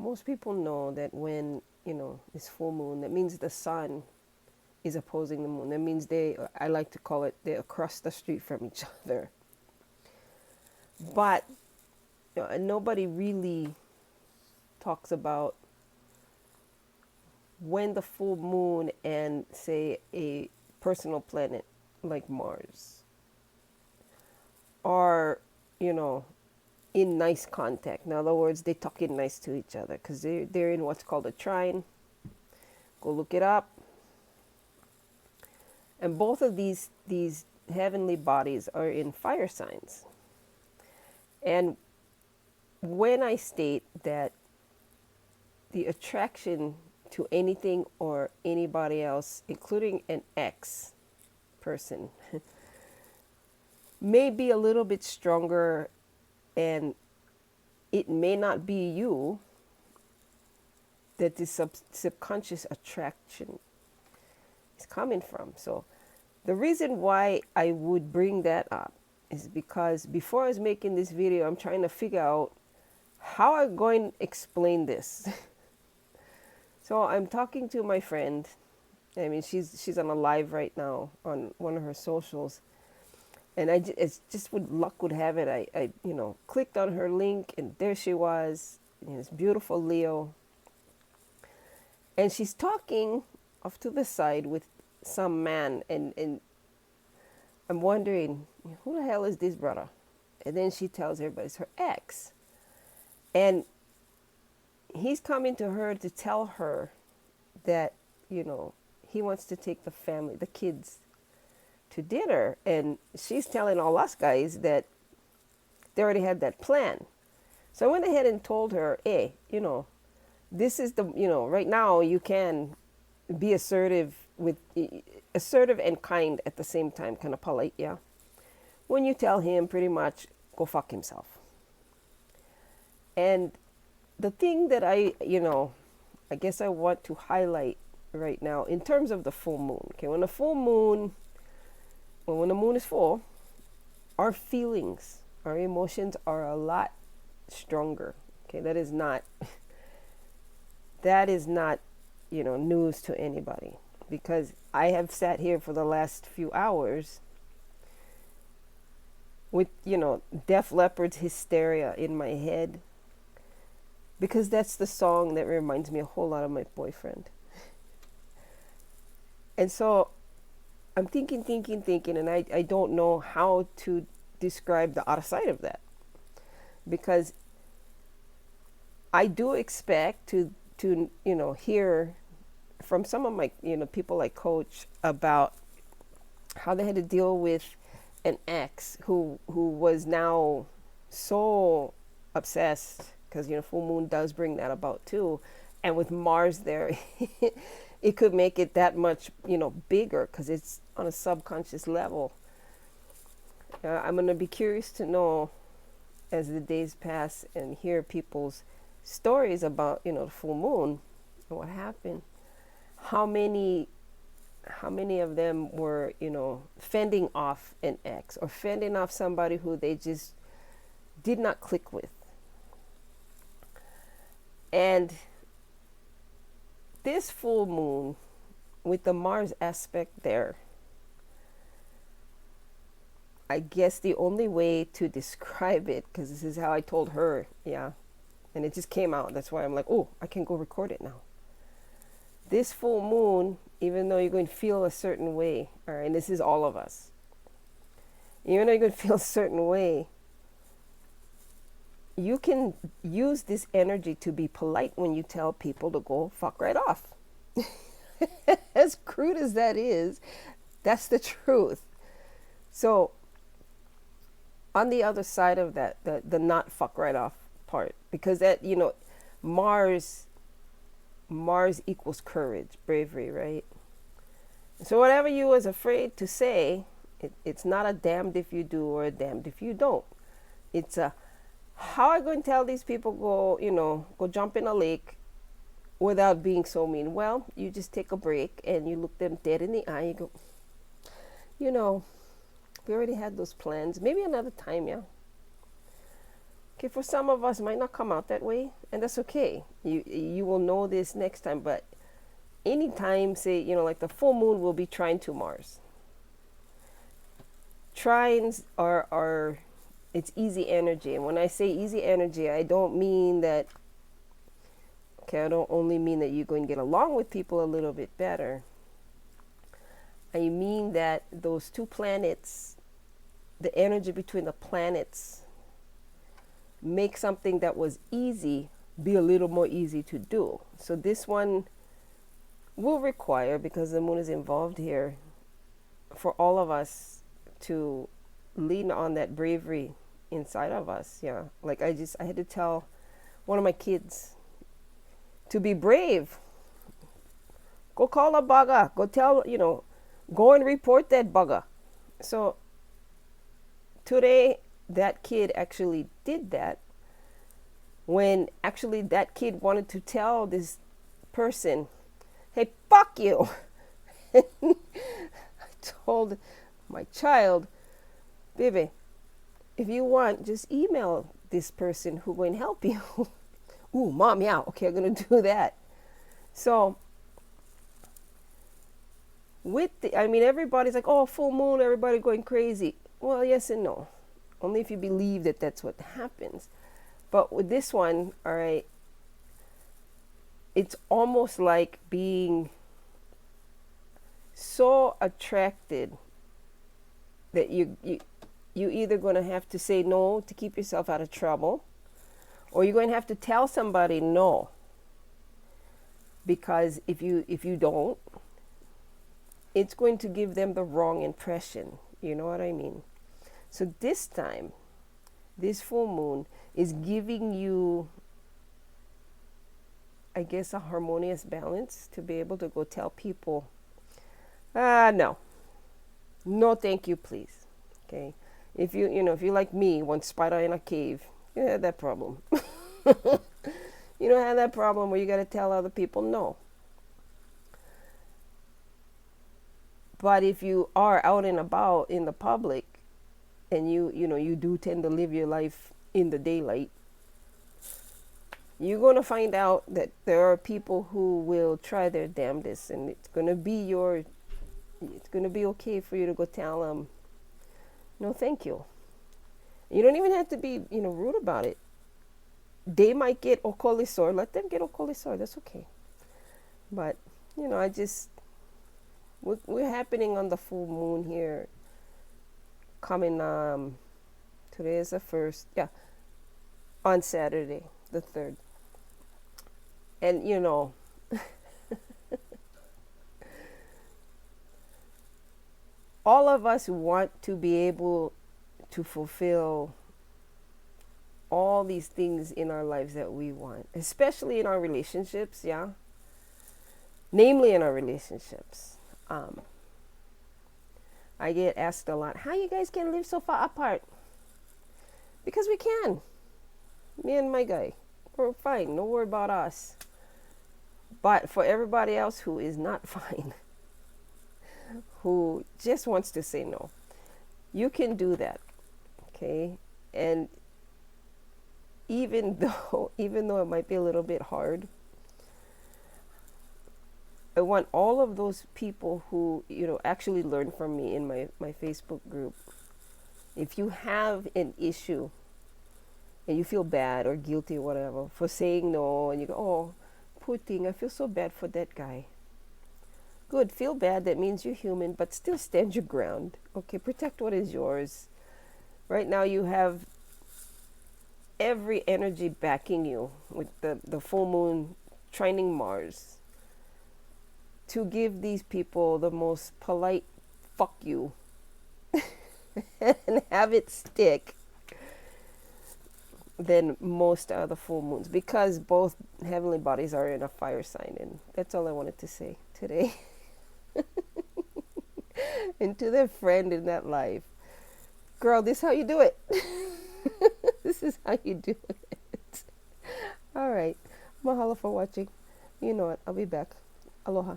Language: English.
most people know that when, it's full moon, that means the sun is opposing the moon. That means I like to call it, they're across the street from each other. But nobody really talks about when the full moon and, say, a personal planet like Mars are, in nice contact. In other words, they talk in nice to each other because they're in what's called a trine. Go look it up. And both of these heavenly bodies are in fire signs. And when I state that the attraction to anything or anybody else, including an ex person, may be a little bit stronger, and it may not be you that this subconscious attraction is coming from. So the reason why I would bring that up is because before I was making this video, I'm trying to figure out how I'm going to explain this. So I'm talking to my friend. I mean, she's on a live right now on one of her socials. And it's just with luck would have it, I clicked on her link, and there she was, this beautiful Leo. And she's talking off to the side with some man, and I'm wondering, who the hell is this brother? And then she tells everybody it's her ex. And he's coming to her to tell her that, he wants to take the family, the kids, to dinner. And she's telling all us guys that they already had that plan. So I went ahead and told her, hey, this is the, right now you can be assertive and kind at the same time, kind of polite, yeah. When you tell him pretty much, go fuck himself. And the thing that I guess I want to highlight right now in terms of the full moon, okay, when the moon is full, our feelings, our emotions are a lot stronger, okay. That is not news to anybody, because I have sat here for the last few hours with, Def Leppard's Hysteria in my head, because that's the song that reminds me a whole lot of my boyfriend. And so I'm thinking, and I don't know how to describe the other side of that, because I do expect to hear from some of my, people I coach about how they had to deal with an ex who was now so obsessed, because, full moon does bring that about too. And with Mars there, it could make it that much, bigger, because it's on a subconscious level. I'm going to be curious to know, as the days pass and hear people's stories about, the full moon and what happened, how many of them were, fending off an ex or fending off somebody who they just did not click with. And this full moon with the Mars aspect there, I guess the only way to describe it, because this is how I told her, yeah, and it just came out. That's why I'm like, oh, I can go record it now. This full moon, even though you're going to feel a certain way, all right, and this is all of us, even though you're going to feel a certain way, you can use this energy to be polite when you tell people to go fuck right off. As crude as that is, that's the truth. So on the other side of that, the not fuck right off part, because that, Mars equals courage, bravery, right? So whatever you was afraid to say, it's not a damned if you do or a damned if you don't. It's a, how are I going to tell these people go jump in a lake without being so mean? Well, you just take a break and you look them dead in the eye. You go, we already had those plans. Maybe another time, yeah. Okay, for some of us, it might not come out that way, and that's okay. You will know this next time. But anytime, say, like the full moon will be trine to Mars. Trines are it's easy energy, and when I say easy energy, I don't mean that. Okay, I don't only mean that you're going to get along with people a little bit better. I mean that those two planets, the energy between the planets, make something that was easy be a little more easy to do. So this one will require, because the moon is involved here, for all of us to lean on that bravery inside of us. Yeah, like I had to tell one of my kids to be brave. Go call a bugger. Go tell, go and report that bugger. So today, that kid actually did that, when actually that kid wanted to tell this person, hey, fuck you. I told my child, baby, if you want, just email this person who going to help you. Ooh, mom, yeah, okay, I'm going to do that. So everybody's like, oh, full moon, everybody going crazy. Well, yes and no. Only if you believe that that's what happens. But with this one, all right, it's almost like being so attracted that you either going to have to say no to keep yourself out of trouble, or you're going to have to tell somebody no. Because if you don't, it's going to give them the wrong impression. You know what I mean? So this time, this full moon is giving you, I guess, a harmonious balance to be able to go tell people, no, thank you, please. Okay, if you like me, one spider in a cave, you had that problem. You don't have that problem where you got to tell other people no. But if you are out and about in the public, and you do tend to live your life in the daylight, you're going to find out that there are people who will try their damnedest, and it's going to be okay for you to go tell them, no, thank you. You don't even have to be, rude about it. They might get okolisor. Let them get okolisor. That's okay. But, we're happening on the full moon here. Coming, today is the 1st. Yeah. On Saturday, the 3rd. And, all of us want to be able to fulfill all these things in our lives that we want, especially in our relationships, yeah? Namely in our relationships. I get asked a lot, how you guys can live so far apart? Because we can. Me and my guy, we're fine. No worry about us. But for everybody else who is not fine, who just wants to say no, you can do that, okay? And even though it might be a little bit hard, I want all of those people who, actually learn from me in my Facebook group. If you have an issue and you feel bad or guilty or whatever for saying no, and you go, oh, poor thing, I feel so bad for that guy. Good, feel bad, that means you're human, but still stand your ground. Okay, protect what is yours. Right now you have every energy backing you with the full moon trining Mars to give these people the most polite fuck you and have it stick than most other full moons, because both heavenly bodies are in a fire sign. And that's all I wanted to say today. And to their friend in that life, girl, this is how you do it. This is how you do it. All right. Mahalo for watching. You know what? I'll be back. Aloha.